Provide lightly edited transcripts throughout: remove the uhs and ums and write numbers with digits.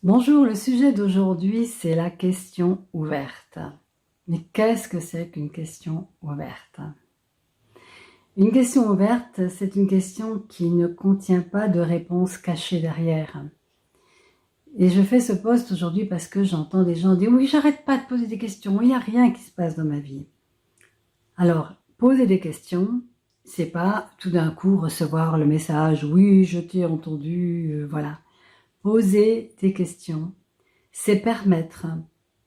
Bonjour, le sujet d'aujourd'hui, c'est la question ouverte. Mais qu'est-ce que c'est qu'une question ouverte? Une question ouverte, c'est une question qui ne contient pas de réponse cachée derrière. Et je fais ce post aujourd'hui parce que j'entends des gens dire « Oui, j'arrête pas de poser des questions, il n'y a rien qui se passe dans ma vie. » Alors, poser des questions, c'est pas tout d'un coup recevoir le message « Oui, je t'ai entendu, voilà. » Poser des questions, c'est permettre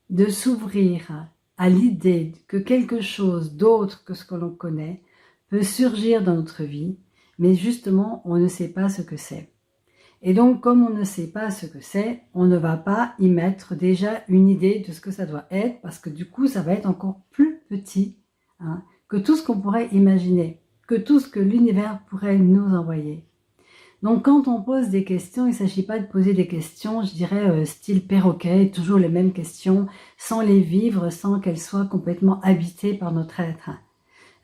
de s'ouvrir à l'idée que quelque chose d'autre que ce que l'on connaît peut surgir dans notre vie, mais justement, on ne sait pas ce que c'est. Et donc, comme on ne sait pas ce que c'est, on ne va pas y mettre déjà une idée de ce que ça doit être, parce que du coup, ça va être encore plus petit que tout ce qu'on pourrait imaginer, que tout ce que l'univers pourrait nous envoyer. Donc quand on pose des questions, il ne s'agit pas de poser des questions, je dirais style perroquet, toujours les mêmes questions, sans les vivre, sans qu'elles soient complètement habitées par notre être.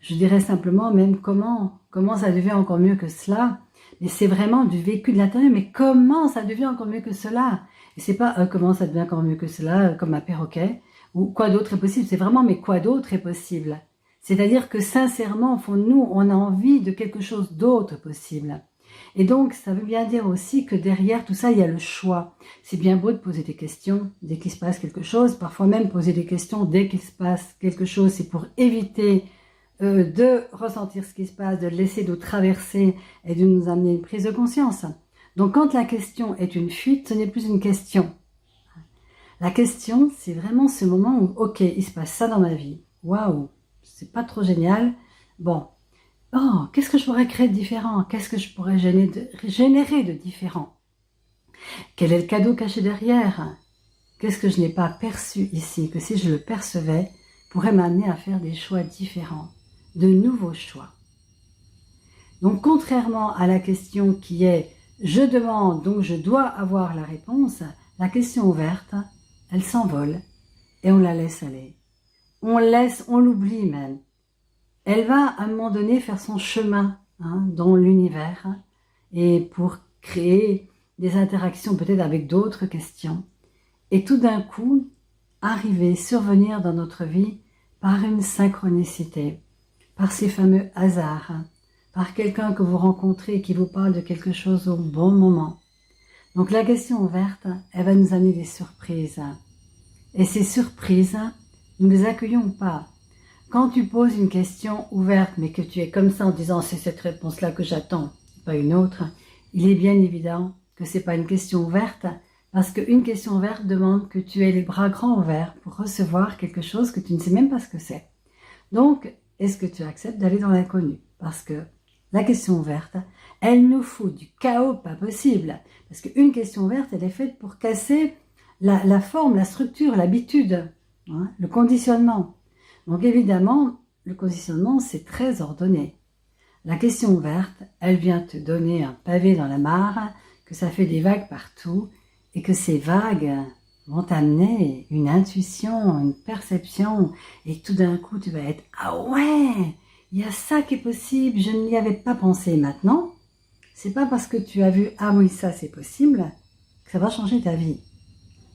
Je dirais simplement même comment ça devient encore mieux que cela, mais c'est vraiment du vécu de l'intérieur, mais comment ça devient encore mieux que cela? Et c'est pas comment ça devient encore mieux que cela, comme un perroquet, ou quoi d'autre est possible, c'est vraiment mais quoi d'autre est possible? C'est-à-dire que sincèrement, au fond de nous, on a envie de quelque chose d'autre possible. Et donc, ça veut bien dire aussi que derrière tout ça, il y a le choix. C'est bien beau de poser des questions dès qu'il se passe quelque chose. Parfois même, poser des questions dès qu'il se passe quelque chose, c'est pour éviter de ressentir ce qui se passe, de laisser nous traverser et de nous amener une prise de conscience. Donc, quand la question est une fuite, ce n'est plus une question. La question, c'est vraiment ce moment où, ok, il se passe ça dans ma vie. Waouh, c'est pas trop génial. Bon, oh, qu'est-ce que je pourrais créer de différent? Qu'est-ce que je pourrais générer de différent? Quel est le cadeau caché derrière? Qu'est-ce que je n'ai pas perçu ici, que si je le percevais, pourrait m'amener à faire des choix différents, de nouveaux choix? Donc, contrairement à la question qui est « je demande, donc je dois avoir la réponse », la question ouverte, elle s'envole et on la laisse aller. On l'oublie même. Elle va à un moment donné faire son chemin dans l'univers et pour créer des interactions peut-être avec d'autres questions. Et tout d'un coup, arriver, survenir dans notre vie par une synchronicité, par ces fameux hasards, par quelqu'un que vous rencontrez et qui vous parle de quelque chose au bon moment. Donc la question ouverte, elle va nous amener des surprises. Et ces surprises, nous ne les accueillons pas. Quand tu poses une question ouverte, mais que tu es comme ça en disant « c'est cette réponse-là que j'attends, pas une autre », il est bien évident que ce n'est pas une question ouverte, parce qu'une question ouverte demande que tu aies les bras grands ouverts pour recevoir quelque chose que tu ne sais même pas ce que c'est. Donc, est-ce que tu acceptes d'aller dans l'inconnu? Parce que la question ouverte, elle nous fout du chaos pas possible. Parce qu'une question ouverte, elle est faite pour casser la forme, la structure, l'habitude, le conditionnement. Donc évidemment, le conditionnement, c'est très ordonné. La question ouverte, elle vient te donner un pavé dans la mare, que ça fait des vagues partout, et que ces vagues vont t'amener une intuition, une perception, et tout d'un coup, tu vas être « Ah ouais, il y a ça qui est possible, je n'y avais pas pensé maintenant. » C'est pas parce que tu as vu « Ah oui, ça c'est possible » que ça va changer ta vie.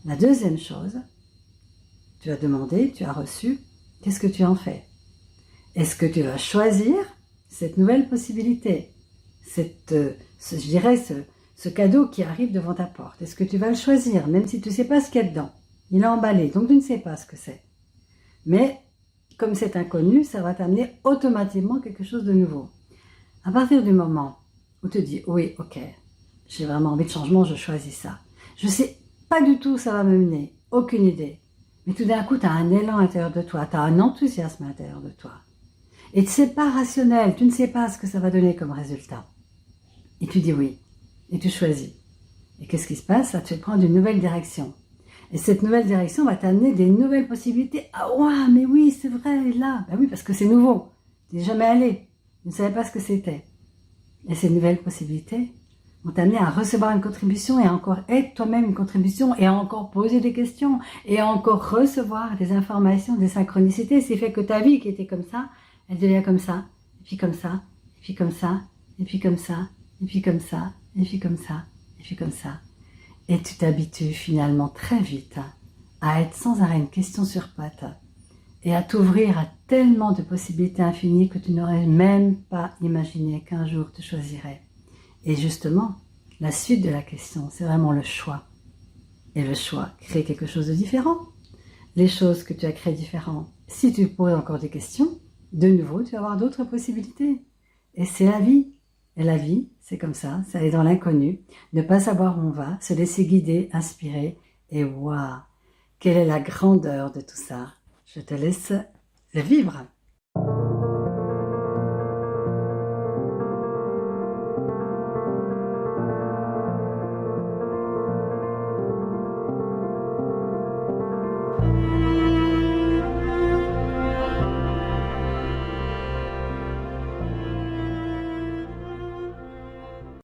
La deuxième chose, tu as demandé, tu as reçu, qu'est-ce que tu en fais? Est-ce que tu vas choisir cette nouvelle possibilité, je dirais ce cadeau qui arrive devant ta porte? Est-ce que tu vas le choisir, même si tu ne sais pas ce qu'il y a dedans? Il est emballé, donc tu ne sais pas ce que c'est. Mais comme c'est inconnu, ça va t'amener automatiquement quelque chose de nouveau. À partir du moment où tu te dis « oui, ok, j'ai vraiment envie de changement, je choisis ça. Je ne sais pas du tout où ça va me mener, aucune idée. » Mais tout d'un coup, tu as un élan à l'intérieur de toi, tu as un enthousiasme à l'intérieur de toi. Et ce n'est pas rationnel, tu ne sais pas ce que ça va donner comme résultat. Et tu dis oui, et tu choisis. Et qu'est-ce qui se passe? Ça te fait prendre une nouvelle direction. Et cette nouvelle direction va t'amener des nouvelles possibilités. Ah ouais, mais oui, c'est vrai, elle est là. Ben oui, parce que c'est nouveau. Tu n'es jamais allé. Tu ne savais pas ce que c'était. Et ces nouvelles possibilités vont t'amener à recevoir une contribution et à encore être toi-même une contribution et à encore poser des questions et à encore recevoir des informations, des synchronicités. C'est fait que ta vie qui était comme ça, elle devient comme ça, et puis comme ça, et puis comme ça, et puis comme ça, et puis comme ça, et puis comme ça, et puis comme ça. Et tu t'habitues finalement très vite à être sans arrêt une question sur pattes et à t'ouvrir à tellement de possibilités infinies que tu n'aurais même pas imaginé qu'un jour tu choisirais. Et justement, la suite de la question, c'est vraiment le choix. Et le choix crée quelque chose de différent. Les choses que tu as créées différentes, si tu poses encore des questions, de nouveau, tu vas avoir d'autres possibilités. Et c'est la vie. Et la vie, c'est comme ça est dans l'inconnu, ne pas savoir où on va, se laisser guider, inspirer, et waouh, quelle est la grandeur de tout ça. Je te laisse le vivre.